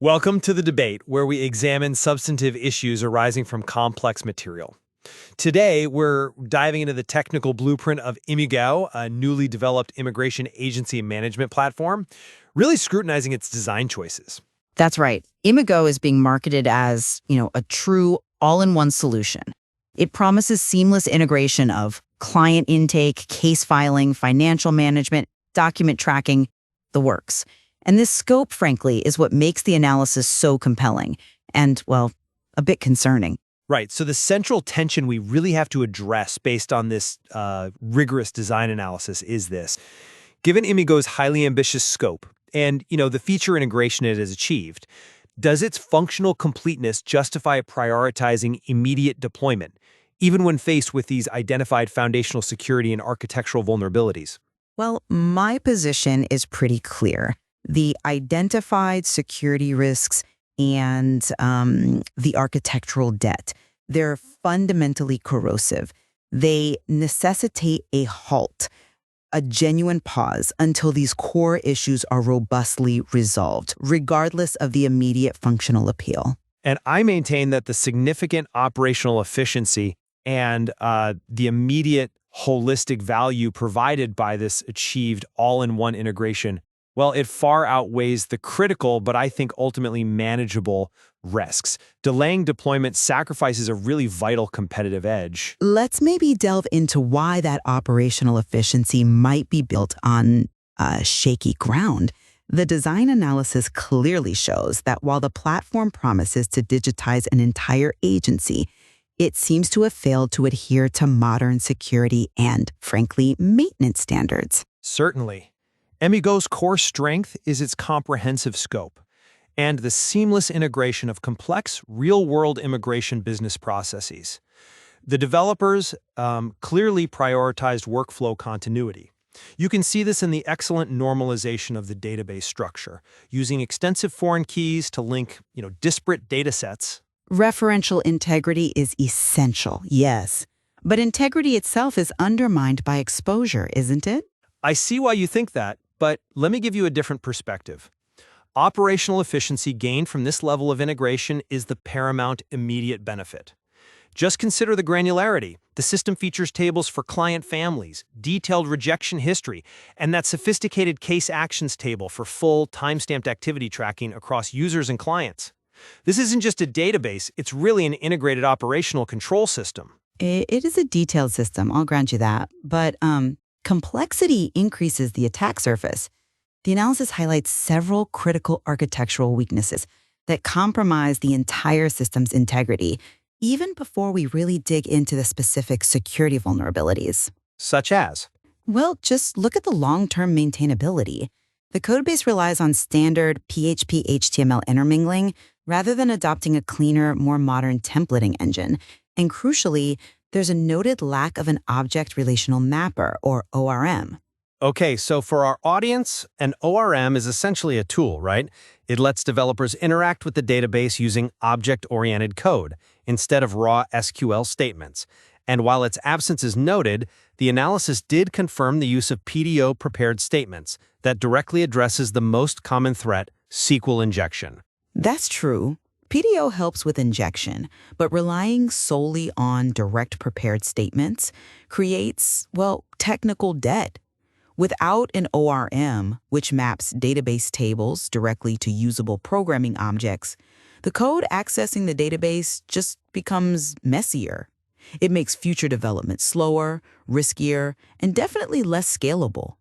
Welcome to the debate, where we examine substantive issues arising from complex material. Today, we're diving into the technical blueprint of Immigo, a newly developed immigration agency management platform, really scrutinizing its design choices. That's right. Immigo is being marketed as, a true all-in-one solution. It promises seamless integration of client intake, case filing, financial management, document tracking, the works. And this scope, frankly, is what makes the analysis so compelling and, well, a bit concerning. Right, so the central tension we really have to address based on this rigorous design analysis is this. Given Immigo's highly ambitious scope and, the feature integration it has achieved, does its functional completeness justify prioritizing immediate deployment, even when faced with these identified foundational security and architectural vulnerabilities? Well, my position is pretty clear. The identified security risks and the architectural debt, they're fundamentally corrosive. They necessitate a halt, a genuine pause until these core issues are robustly resolved, regardless of the immediate functional appeal. And I maintain that the significant operational efficiency and the immediate holistic value provided by this achieved all-in-one integration, well, it far outweighs the critical, but I think ultimately manageable risks. Delaying deployment sacrifices a really vital competitive edge. Let's maybe delve into why that operational efficiency might be built on shaky ground. The design analysis clearly shows that while the platform promises to digitize an entire agency, it seems to have failed to adhere to modern security and, frankly, maintenance standards. Certainly. Immigo's core strength is its comprehensive scope and the seamless integration of complex, real-world immigration business processes. The developers clearly prioritized workflow continuity. You can see this in the excellent normalization of the database structure, using extensive foreign keys to link, disparate data sets. Referential integrity is essential, yes. But integrity itself is undermined by exposure, isn't it? I see why you think that, but let me give you a different perspective. Operational efficiency gained from this level of integration is the paramount immediate benefit. Just consider the granularity. The system features tables for client families, detailed rejection history, and that sophisticated case actions table for full, time-stamped activity tracking across users and clients. This isn't just a database, it's really an integrated operational control system. It is a detailed system, I'll grant you that. But complexity increases the attack surface. The analysis highlights several critical architectural weaknesses that compromise the entire system's integrity, even before we really dig into the specific security vulnerabilities. Such as? Well, just look at the long-term maintainability. The codebase relies on standard PHP HTML intermingling rather than adopting a cleaner, more modern templating engine. And crucially, there's a noted lack of an object relational mapper, or ORM. Okay, so for our audience, an ORM is essentially a tool, right? It lets developers interact with the database using object-oriented code instead of raw SQL statements. And while its absence is noted, the analysis did confirm the use of PDO-prepared statements that directly addresses the most common threat, SQL injection. That's true. PDO helps with injection, but relying solely on direct prepared statements creates, technical debt. Without an ORM, which maps database tables directly to usable programming objects, the code accessing the database just becomes messier. It makes future development slower, riskier, and definitely less scalable.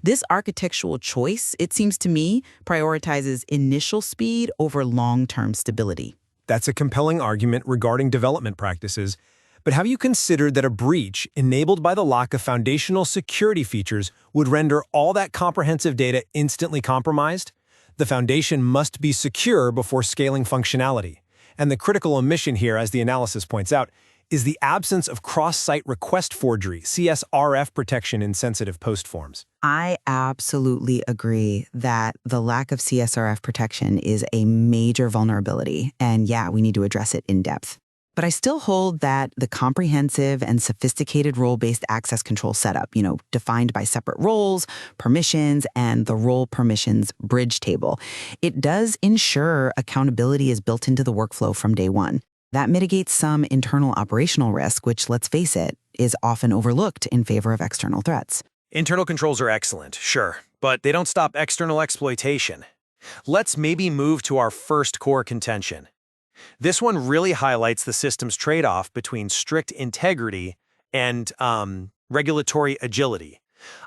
This architectural choice, it seems to me, prioritizes initial speed over long-term stability. That's a compelling argument regarding development practices, but have you considered that a breach enabled by the lack of foundational security features would render all that comprehensive data instantly compromised? The foundation must be secure before scaling functionality. And the critical omission here, as the analysis points out, is the absence of cross-site request forgery, CSRF protection in sensitive post forms. I absolutely agree that the lack of CSRF protection is a major vulnerability, and we need to address it in depth. But I still hold that the comprehensive and sophisticated role-based access control setup, defined by separate roles, permissions, and the role permissions bridge table, it does ensure accountability is built into the workflow from day one. That mitigates some internal operational risk, which, let's face it, is often overlooked in favor of external threats. Internal controls are excellent, sure, but they don't stop external exploitation. Let's maybe move to our first core contention. This one really highlights the system's trade-off between strict integrity and regulatory agility.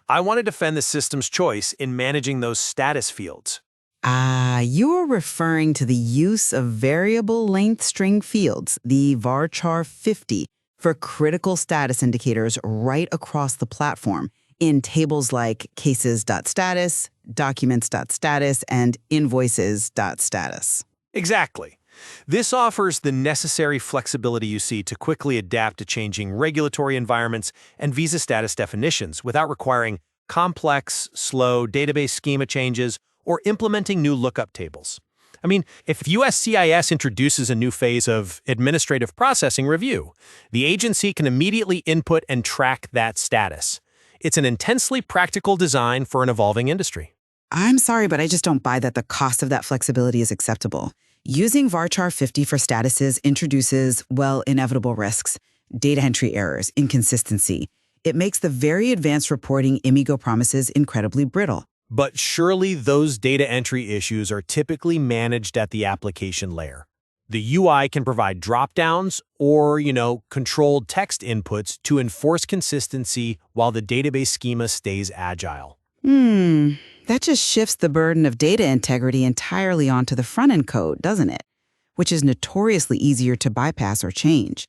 I want to defend the system's choice in managing those status fields. You're referring to the use of variable length string fields, the varchar 50, for critical status indicators right across the platform in tables like cases.status, documents.status, and invoices.status. Exactly. This offers the necessary flexibility you see to quickly adapt to changing regulatory environments and visa status definitions without requiring complex, slow database schema changes or implementing new lookup tables. I mean, if USCIS introduces a new phase of administrative processing review, the agency can immediately input and track that status. It's an intensely practical design for an evolving industry. I'm sorry, but I just don't buy that the cost of that flexibility is acceptable. Using varchar 50 for statuses introduces, inevitable risks, data entry errors, inconsistency. It makes the very advanced reporting Immigo promises incredibly brittle. But surely those data entry issues are typically managed at the application layer. The UI can provide drop-downs or, controlled text inputs to enforce consistency while the database schema stays agile. That just shifts the burden of data integrity entirely onto the front-end code, doesn't it? Which is notoriously easier to bypass or change.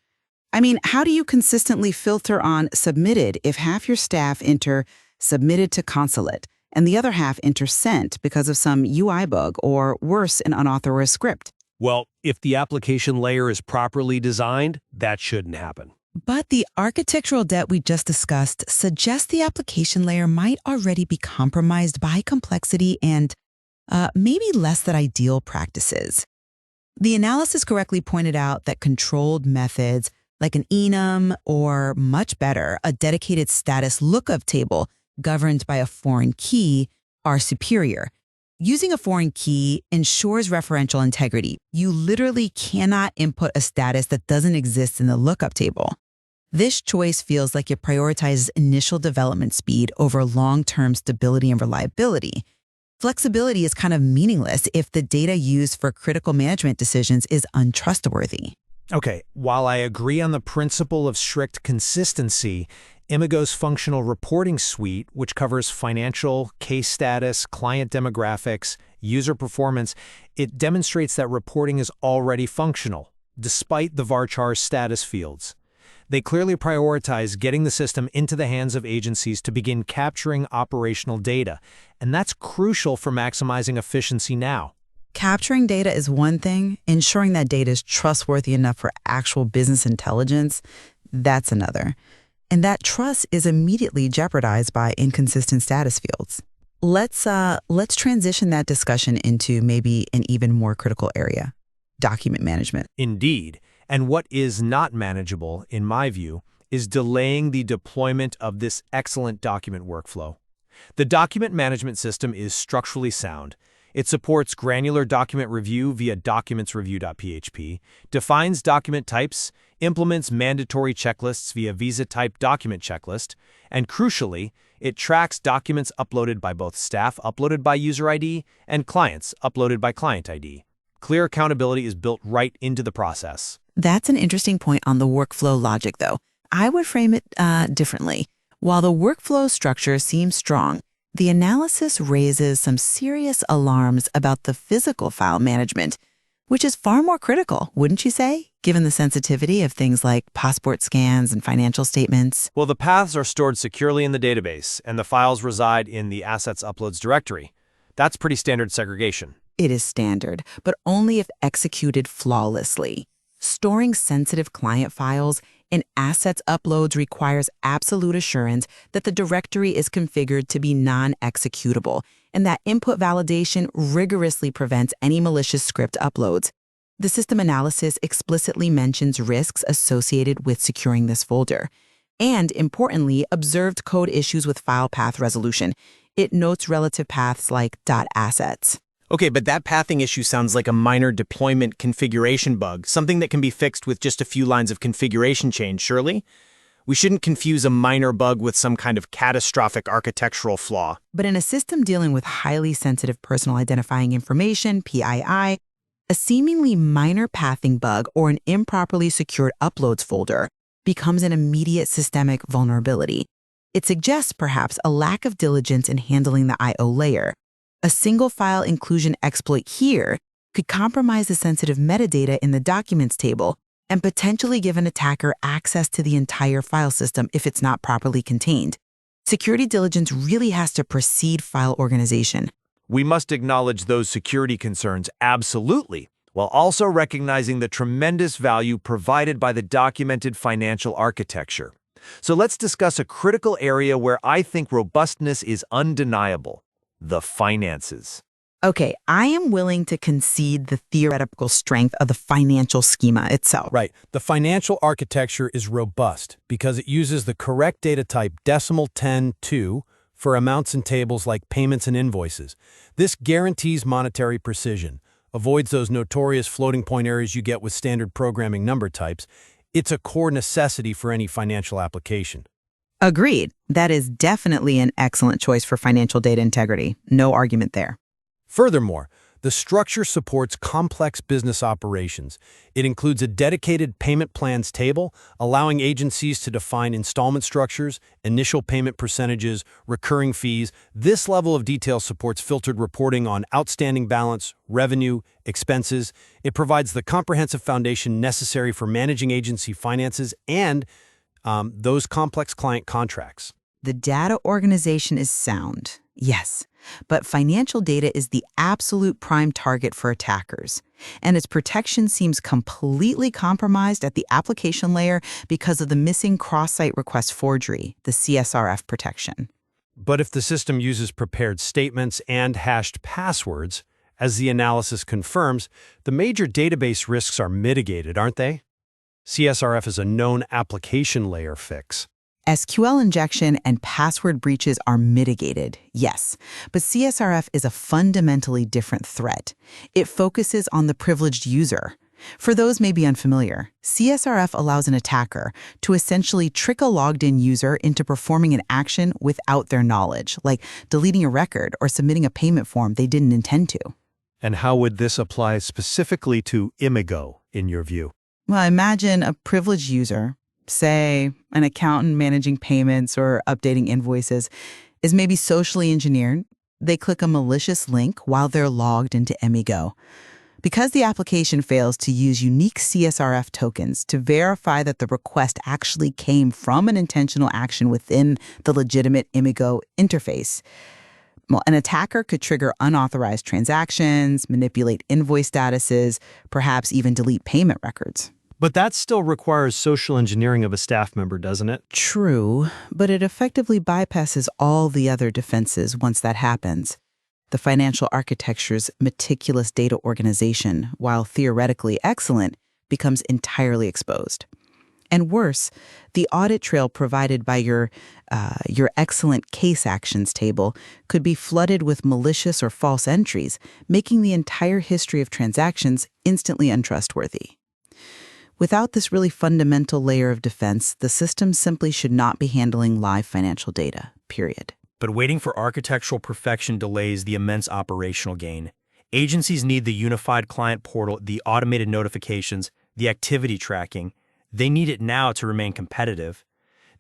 I mean, how do you consistently filter on submitted if half your staff enter submitted to consulate and the other half enter sent because of some UI bug or, worse, an unauthorized script? Well, if the application layer is properly designed, that shouldn't happen. But the architectural debt we just discussed suggests the application layer might already be compromised by complexity and maybe less than ideal practices. The analysis correctly pointed out that controlled methods like an enum or, much better, a dedicated status lookup table governed by a foreign key are superior. Using a foreign key ensures referential integrity. You literally cannot input a status that doesn't exist in the lookup table. This choice feels like it prioritizes initial development speed over long-term stability and reliability. Flexibility is kind of meaningless if the data used for critical management decisions is untrustworthy. Okay, while I agree on the principle of strict consistency, Immigo's functional reporting suite, which covers financial, case status, client demographics, user performance, it demonstrates that reporting is already functional, despite the varchar status fields. They clearly prioritize getting the system into the hands of agencies to begin capturing operational data, and that's crucial for maximizing efficiency now. Capturing data is one thing. Ensuring that data is trustworthy enough for actual business intelligence, that's another. And that trust is immediately jeopardized by inconsistent status fields. Let's transition that discussion into maybe an even more critical area, document management. Indeed. And what is not manageable, in my view, is delaying the deployment of this excellent document workflow. The document management system is structurally sound. It supports granular document review via documentsreview.php, defines document types, implements mandatory checklists via visa type document checklist, and crucially, it tracks documents uploaded by both staff uploaded by user ID and clients uploaded by client ID. Clear accountability is built right into the process. That's an interesting point on the workflow logic, though. I would frame it differently. While the workflow structure seems strong, the analysis raises some serious alarms about the physical file management, which is far more critical, wouldn't you say, given the sensitivity of things like passport scans and financial statements? Well, the paths are stored securely in the database, and the files reside in the Assets Uploads directory. That's pretty standard segregation. It is standard, but only if executed flawlessly. Storing sensitive client files in Assets Uploads requires absolute assurance that the directory is configured to be non-executable and that input validation rigorously prevents any malicious script uploads. The system analysis explicitly mentions risks associated with securing this folder, and importantly, observed code issues with file path resolution. It notes relative paths like .assets. Okay, but that pathing issue sounds like a minor deployment configuration bug, something that can be fixed with just a few lines of configuration change, surely? We shouldn't confuse a minor bug with some kind of catastrophic architectural flaw. But in a system dealing with highly sensitive personal identifying information, PII, a seemingly minor pathing bug or an improperly secured uploads folder becomes an immediate systemic vulnerability. It suggests perhaps a lack of diligence in handling the I/O layer. A single file inclusion exploit here could compromise the sensitive metadata in the documents table and potentially give an attacker access to the entire file system if it's not properly contained. Security diligence really has to precede file organization. We must acknowledge those security concerns, absolutely, while also recognizing the tremendous value provided by the documented financial architecture. So let's discuss a critical area where I think robustness is undeniable: the finances. Okay, I am willing to concede the theoretical strength of the financial schema itself. Right. The financial architecture is robust because it uses the correct data type decimal 10(2) for amounts and tables like payments and invoices. This guarantees monetary precision, avoids those notorious floating point errors you get with standard programming number types. It's a core necessity for any financial application. Agreed. That is definitely an excellent choice for financial data integrity. No argument there. Furthermore, the structure supports complex business operations. It includes a dedicated payment plans table, allowing agencies to define installment structures, initial payment percentages, recurring fees. This level of detail supports filtered reporting on outstanding balance, revenue, expenses. It provides the comprehensive foundation necessary for managing agency finances and those complex client contracts. The data organization is sound, yes, but financial data is the absolute prime target for attackers, and its protection seems completely compromised at the application layer because of the missing cross-site request forgery, the CSRF protection. But if the system uses prepared statements and hashed passwords, as the analysis confirms, the major database risks are mitigated, aren't they? CSRF is a known application layer fix. SQL injection and password breaches are mitigated, yes, but CSRF is a fundamentally different threat. It focuses on the privileged user. For those maybe unfamiliar, CSRF allows an attacker to essentially trick a logged-in user into performing an action without their knowledge, like deleting a record or submitting a payment form they didn't intend to. And how would this apply specifically to Immigo, in your view? Well, imagine a privileged user, say an accountant managing payments or updating invoices, is maybe socially engineered. They click a malicious link while they're logged into Immigo. Because the application fails to use unique CSRF tokens to verify that the request actually came from an intentional action within the legitimate Immigo interface, well, an attacker could trigger unauthorized transactions, manipulate invoice statuses, perhaps even delete payment records. But that still requires social engineering of a staff member, doesn't it? True, but it effectively bypasses all the other defenses once that happens. The financial architecture's meticulous data organization, while theoretically excellent, becomes entirely exposed. And worse, the audit trail provided by your excellent case actions table could be flooded with malicious or false entries, making the entire history of transactions instantly untrustworthy. Without this really fundamental layer of defense, the system simply should not be handling live financial data, period. But waiting for architectural perfection delays the immense operational gain. Agencies need the unified client portal, the automated notifications, the activity tracking. They need it now to remain competitive.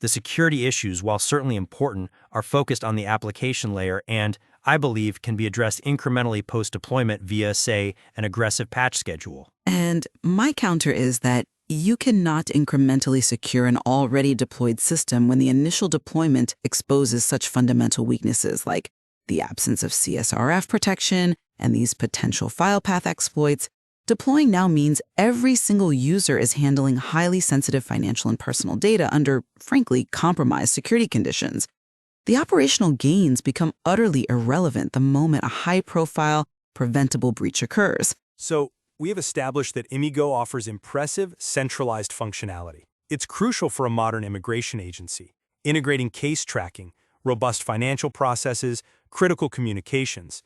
The security issues, while certainly important, are focused on the application layer and, I believe, can be addressed incrementally post-deployment via, say, an aggressive patch schedule. And my counter is that you cannot incrementally secure an already deployed system when the initial deployment exposes such fundamental weaknesses like the absence of CSRF protection and these potential file path exploits. Deploying now means every single user is handling highly sensitive financial and personal data under, frankly, compromised security conditions. The operational gains become utterly irrelevant the moment a high-profile, preventable breach occurs. So, we have established that Immigo offers impressive, centralized functionality. It's crucial for a modern immigration agency, integrating case tracking, robust financial processes, critical communications.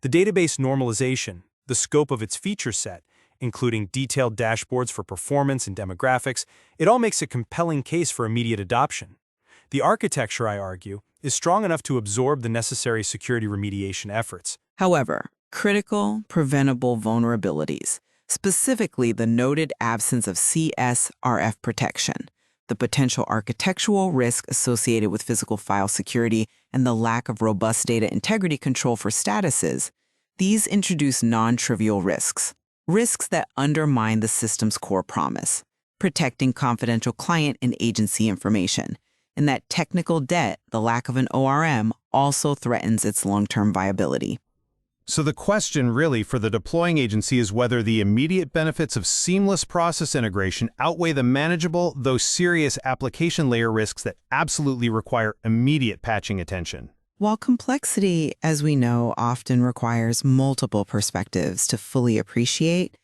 The database normalization, the scope of its feature set, including detailed dashboards for performance and demographics, it all makes a compelling case for immediate adoption. The architecture, I argue, is strong enough to absorb the necessary security remediation efforts. However, critical, preventable vulnerabilities, specifically the noted absence of CSRF protection, the potential architectural risk associated with physical file security, and the lack of robust data integrity control for statuses, these introduce non-trivial risks that undermine the system's core promise, protecting confidential client and agency information. And that technical debt, the lack of an ORM, also threatens its long-term viability. So the question really for the deploying agency is whether the immediate benefits of seamless process integration outweigh the manageable, though serious application layer risks that absolutely require immediate patching attention. While complexity, as we know, often requires multiple perspectives to fully appreciate,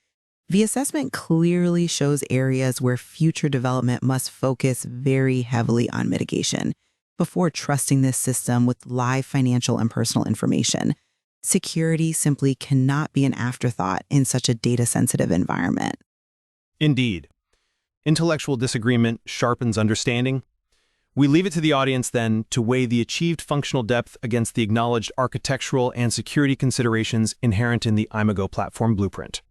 the assessment clearly shows areas where future development must focus very heavily on mitigation before trusting this system with live financial and personal information. Security simply cannot be an afterthought in such a data-sensitive environment. Indeed. Intellectual disagreement sharpens understanding. We leave it to the audience, then, to weigh the achieved functional depth against the acknowledged architectural and security considerations inherent in the Immigo platform blueprint.